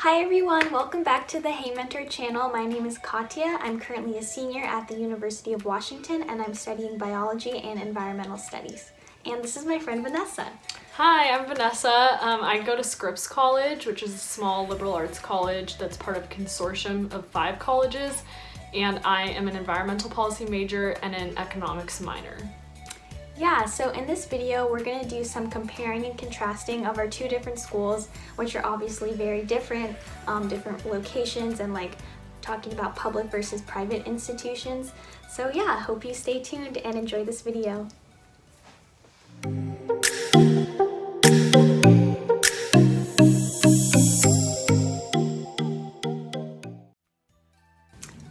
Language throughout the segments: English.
Hi everyone, welcome back to the Hey Mentor channel. My name is Katya. I'm currently a senior at the University of Washington and I'm studying biology and environmental studies. And this is my friend Vanessa. Hi, I'm Vanessa. I go to Scripps College, which is a small liberal arts college that's part of a consortium of 5 colleges, and I am an environmental policy major and an economics minor. Yeah, so in this video, we're going to do some comparing and contrasting of our 2 different schools, which are obviously very different, different locations, and like talking about public versus private institutions. So yeah, hope you stay tuned and enjoy this video.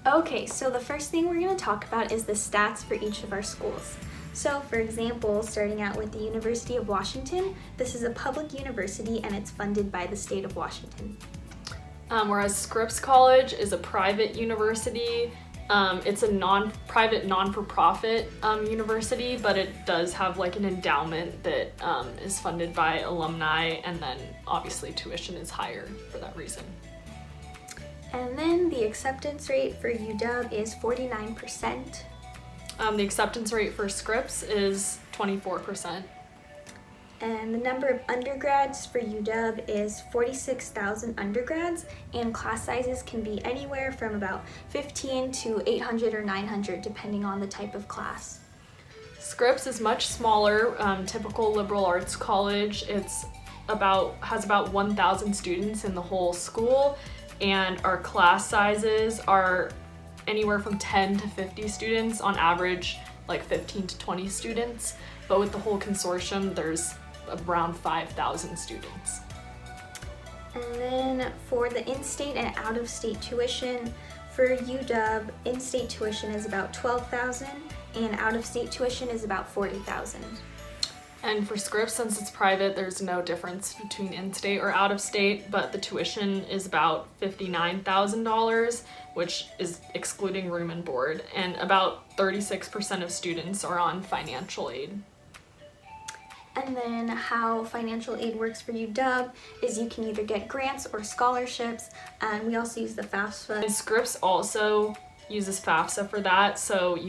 Okay, so the first thing we're going to talk about is the stats for each of our schools. So for example, starting out with the University of Washington, this is a public university and it's funded by the state of Washington. Whereas Scripps College is a private university. It's a private non-for-profit university, but it does have like an endowment that is funded by alumni, and then obviously tuition is higher for that reason. And then the acceptance rate for UW is 49%. The acceptance rate for Scripps is 24%. And the number of undergrads for UW is 46,000 undergrads, and class sizes can be anywhere from about 15 to 800 or 900 depending on the type of class. Scripps is much smaller, typical liberal arts college. Has about 1,000 students in the whole school, and our class sizes are anywhere from 10 to 50 students, on average like 15 to 20 students, but with the whole consortium there's around 5,000 students. And then for the in-state and out-of-state tuition, for UW, in-state tuition is about 12,000 and out-of-state tuition is about 40,000. And for Scripps, since it's private, there's no difference between in-state or out-of-state, but the tuition is about $59,000, which is excluding room and board, and about 36% of students are on financial aid. And then how financial aid works for UW is you can either get grants or scholarships, and we also use the FAFSA. And Scripps also uses FAFSA for that, so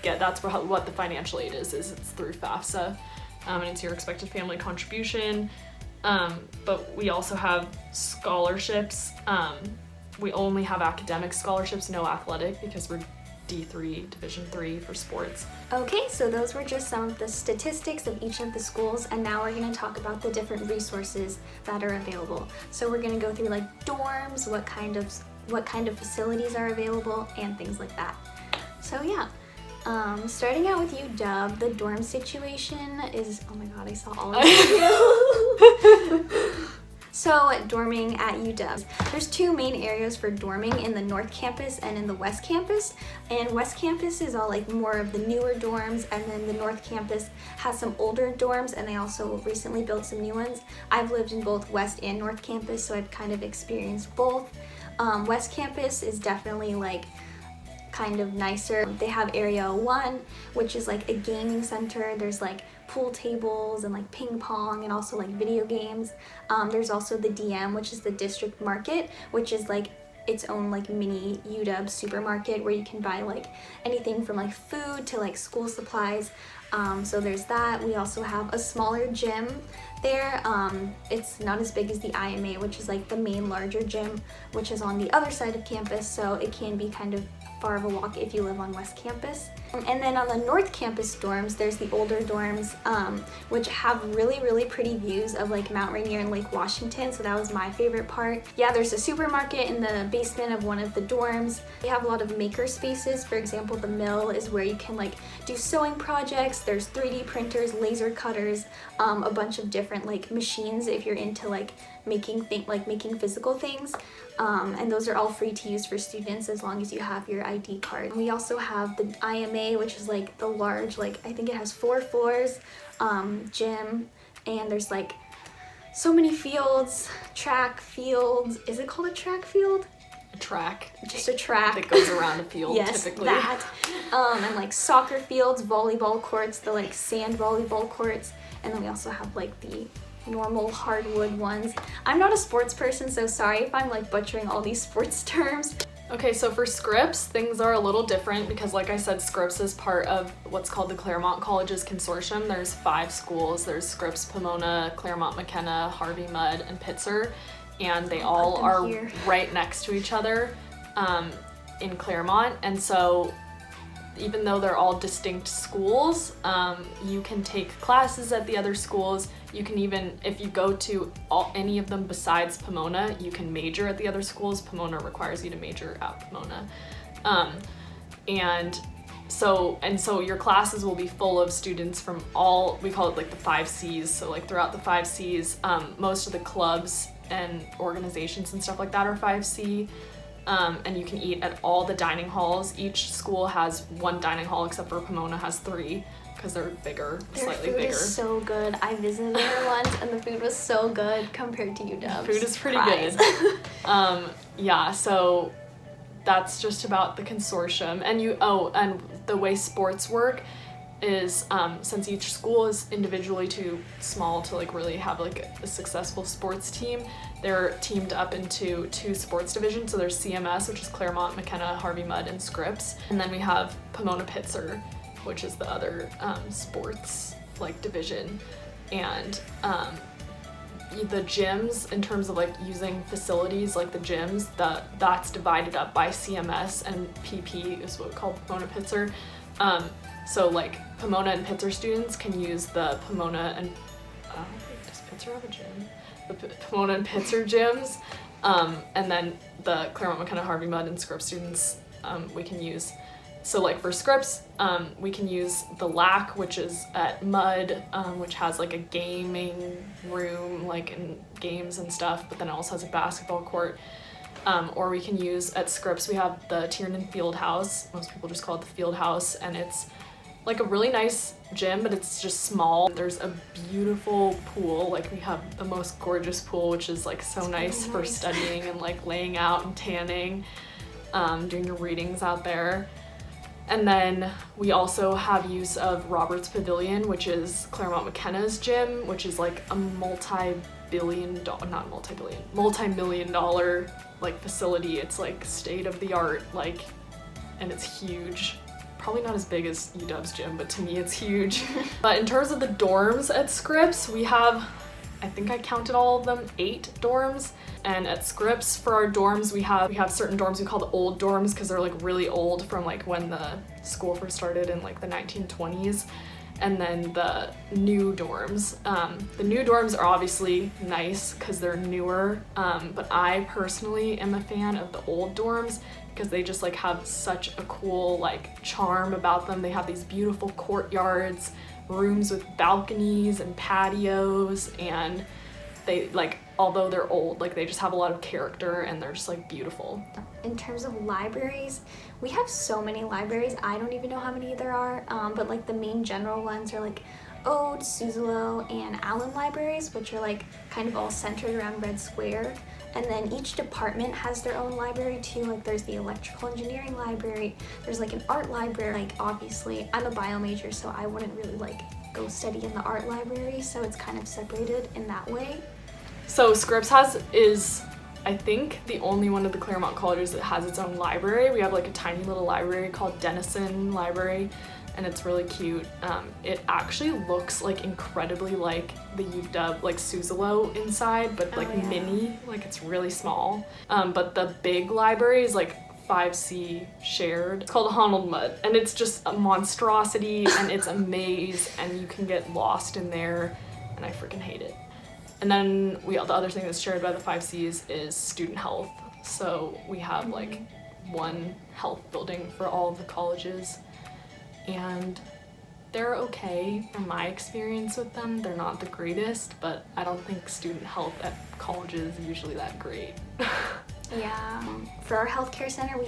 that's what the financial aid is it's through FAFSA, and it's your expected family contribution, but we also have scholarships. We only have academic scholarships, no athletic, because we're D3, Division 3 for sports. Okay, so those were just some of the statistics of each of the schools, and now we're going to talk about the different resources that are available. So we're going to go through like dorms, what kind of facilities are available, and things like that. So yeah. Starting out with UW, the dorm situation is, oh my god, I saw all of you. So dorming at UW, there's 2 main areas for dorming, in the North Campus and in the West Campus. And West Campus is all like more of the newer dorms, and then the North Campus has some older dorms, and they also recently built some new ones. I've lived in both West and North Campus, so I've kind of experienced both. West Campus is definitely like kind of nicer. They have Area 1, which is like a gaming center. There's like pool tables and like ping pong and also like video games. There's also the DM, which is the district market, which is like its own like mini UW supermarket where you can buy like anything from like food to like school supplies. So there's that. We also have a smaller gym there. It's not as big as the IMA, which is like the main larger gym, which is on the other side of campus, so it can be kind of far of a walk if you live on West Campus. And then on the North Campus dorms, there's the older dorms, which have really pretty views of like Mount Rainier and Lake Washington, so that was my favorite part. Yeah, there's a supermarket in the basement of one of the dorms. We have a lot of maker spaces. For example, the mill is where you can like do sewing projects. There's 3D printers, laser cutters, a bunch of different like machines if you're into like making physical things, and those are all free to use for students as long as you have your ID card. We also have the IMA, which is like the large, like I think it has 4 floors, gym, and there's like so many fields, track fields. Is it called a track field? A track. Just a track that goes around a field. Yes, typically. That. And like soccer fields, volleyball courts, the like sand volleyball courts, and then we also have like the normal hardwood ones. I'm not a sports person, so sorry if I'm like butchering all these sports terms. Okay, so for Scripps, things are a little different because like I said, Scripps is part of what's called the Claremont Colleges Consortium. There's 5 schools. There's Scripps, Pomona, Claremont McKenna, Harvey Mudd, and Pitzer. And they all are here. right next to each other in Claremont. And so even though they're all distinct schools, you can take classes at the other schools. You can even, if you go to any of them besides Pomona, you can major at the other schools. Pomona requires you to major at Pomona. And so your classes will be full of students from all, we call it like the 5 C's. So like throughout the 5 C's, most of the clubs and organizations and stuff like that are 5C. And you can eat at all the dining halls. Each school has 1 dining hall, except for Pomona has 3 because they're bigger, slightly bigger. Their food is so good. I visited there once, and the food was so good compared to UW's. Food is pretty good. Yeah, so that's just about the consortium. And the way sports work is since each school is individually too small to like really have like a successful sports team, they're teamed up into 2 sports divisions. So there's CMS, which is Claremont, McKenna, Harvey Mudd, and Scripps, and then we have Pomona Pitzer, which is the other sports like division. And the gyms, in terms of like using facilities like the gyms, that's divided up by CMS, and PP is what we call Pomona Pitzer. So like Pomona and Pitzer students can use the Pomona and does Pitzer have a gym? The Pomona and Pitzer gyms, and then the Claremont, McKenna, Harvey Mudd, and Scripps students we can use. So like for Scripps, we can use the LAC, which is at Mudd, which has like a gaming room, like in games and stuff, but then it also has a basketball court. Or we can use at Scripps, we have the Tiernan Field House. Most people just call it the Field House, and it's like a really nice gym, but it's just small. There's a beautiful pool. Like we have the most gorgeous pool, which is like so nice for studying and like laying out and tanning, doing your readings out there. And then we also have use of Roberts Pavilion, which is Claremont McKenna's gym, which is like a multi-million dollar like facility. It's like state of the art, like, and it's huge. Probably not as big as UW's gym, but to me it's huge. But in terms of the dorms at Scripps, we have, I think I counted all of them, 8 dorms. And at Scripps, for our dorms, we have certain dorms we call the old dorms because they're like really old, from like when the school first started in like the 1920s. And then the new dorms. The new dorms are obviously nice because they're newer, but I personally am a fan of the old dorms because they just like have such a cool like charm about them. They have these beautiful courtyards, rooms with balconies and patios, and they like, although they're old, like they just have a lot of character and they're just like beautiful. In terms of libraries, we have so many libraries. I don't even know how many there are, but like the main general ones are like Ode, Suzzallo, and Allen libraries, which are like kind of all centered around Red Square. And then each department has their own library too. Like there's the electrical engineering library, there's like an art library. Like obviously I'm a bio major, so I wouldn't really like go study in the art library, so it's kind of separated in that way. So Scripps is I think the only one of the Claremont colleges that has its own library. We have like a tiny little library called Denison Library, and it's really cute. It actually looks like incredibly like the UW, like Suzzallo inside, but like mini, like it's really small. But the big library is like 5C shared. It's called Honnold Mudd, and it's just a monstrosity, and it's a maze, and you can get lost in there, and I freaking hate it. And then the other thing that's shared by the 5Cs is student health. So we have like one health building for all of the colleges, and they're okay from my experience with them. They're not the greatest, but I don't think student health at colleges is usually that great. Yeah. For our healthcare center,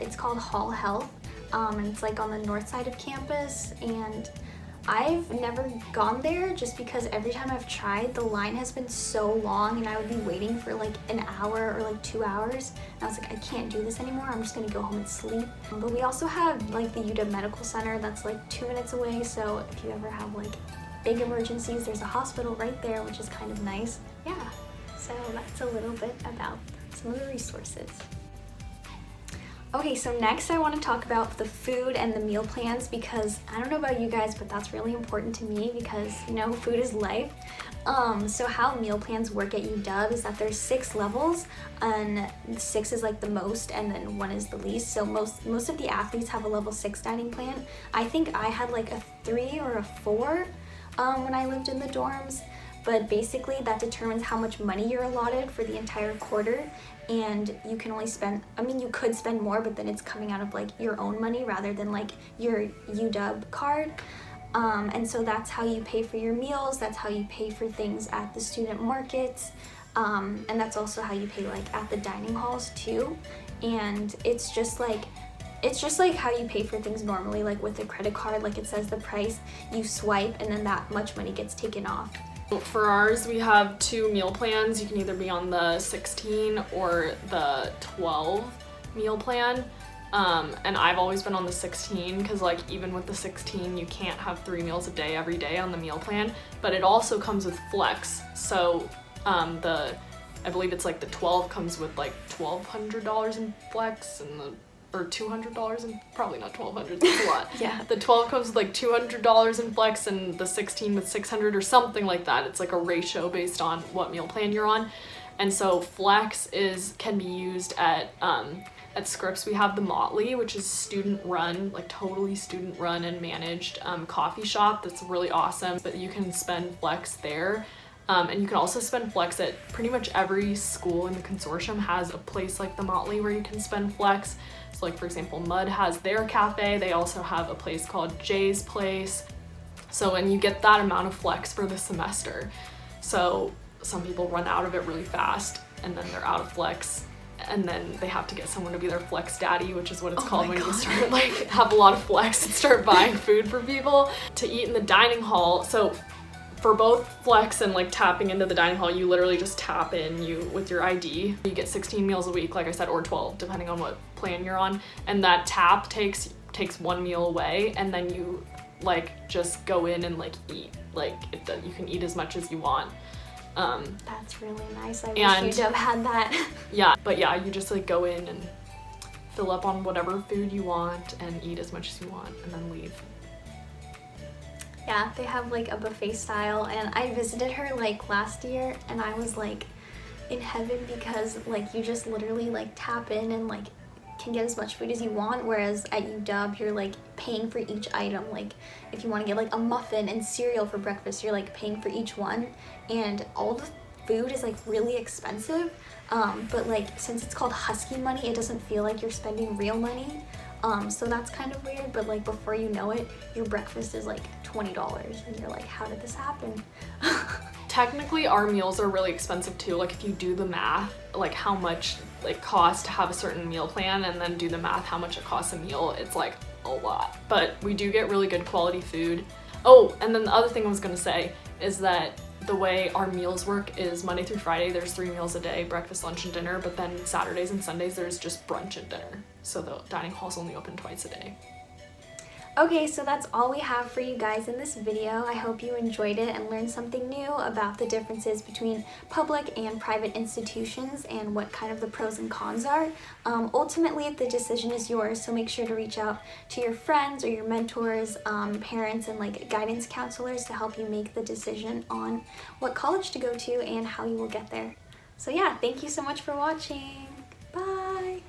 it's called Hall Health, and it's like on the north side of campus, and I've never gone there just because every time I've tried, the line has been so long and I would be waiting for like an hour or like 2 hours. And I was like, I can't do this anymore. I'm just gonna go home and sleep. But we also have like the UW Medical Center that's like 2 minutes away. So if you ever have like big emergencies, there's a hospital right there, which is kind of nice. Yeah, so that's a little bit about some of the resources. Okay, so next I want to talk about the food and the meal plans, because I don't know about you guys, but that's really important to me because, you know, food is life. So how meal plans work at UW is that there's 6 levels, and 6 is like the most and then 1 is the least. So most of the athletes have a level 6 dining plan. I think I had like a 3 or a 4 when I lived in the dorms, but basically that determines how much money you're allotted for the entire quarter, and you can only spend, I mean, you could spend more, but then it's coming out of like your own money rather than like your UW card. And so that's how you pay for your meals, that's how you pay for things at the student markets, and that's also how you pay like at the dining halls too. And it's just like how you pay for things normally, like with a credit card, like it says the price, you swipe, and then that much money gets taken off. For ours, we have 2 meal plans. You can either be on the 16 or the 12 meal plan. And I've always been on the 16 because like even with the 16 you can't have 3 meals a day every day on the meal plan, but it also comes with flex. So I believe it's like the 12 comes with like $1,200 in flex, and or $200 and probably not 1,200, that's a lot. Yeah. The 12 comes with like $200 in flex, and the 16 with 600 or something like that. It's like a ratio based on what meal plan you're on. And so flex can be used at Scripps. We have the Motley, which is student run, like totally student run and managed coffee shop that's really awesome, but you can spend flex there. And you can also spend flex at pretty much every school in the consortium has a place like the Motley where you can spend flex. So like for example, Mudd has their cafe. They also have a place called Jay's Place. So, and you get that amount of flex for the semester. So some people run out of it really fast and then they're out of flex, and then they have to get someone to be their flex daddy, which is what it's called when you start like have a lot of flex and start buying food for people to eat in the dining hall. So for both flex and like tapping into the dining hall, you literally just tap in with your ID. You get 16 meals a week, like I said, or 12, depending on what plan you're on. And that tap takes 1 meal away, and then you like just go in and like eat. Like you can eat as much as you want. That's really nice. I wish UW had that. Yeah, but yeah, you just like go in and fill up on whatever food you want and eat as much as you want and then leave. Yeah, they have like a buffet style, and I visited her like last year, and I was like in heaven because like you just literally like tap in and like can get as much food as you want, whereas at UW you're like paying for each item. Like if you want to get like a muffin and cereal for breakfast, you're like paying for each one, and all the food is like really expensive, but like since it's called Husky money, it doesn't feel like you're spending real money. So that's kind of weird, but like before you know it, your breakfast is like $20 and you're like, how did this happen? Technically our meals are really expensive too. Like if you do the math, like how much like costs to have a certain meal plan, and then do the math how much it costs a meal, it's like a lot. But we do get really good quality food. Oh, and then the other thing I was gonna say is that the way our meals work is Monday through Friday there's 3 meals a day, breakfast, lunch, and dinner, but then Saturdays and Sundays there's just brunch and dinner. So the dining hall's only open twice a day. Okay, so that's all we have for you guys in this video. I hope you enjoyed it and learned something new about the differences between public and private institutions and what kind of the pros and cons are. Ultimately, the decision is yours, so make sure to reach out to your friends or your mentors, parents, and like guidance counselors to help you make the decision on what college to go to and how you will get there. So yeah, thank you so much for watching. Bye!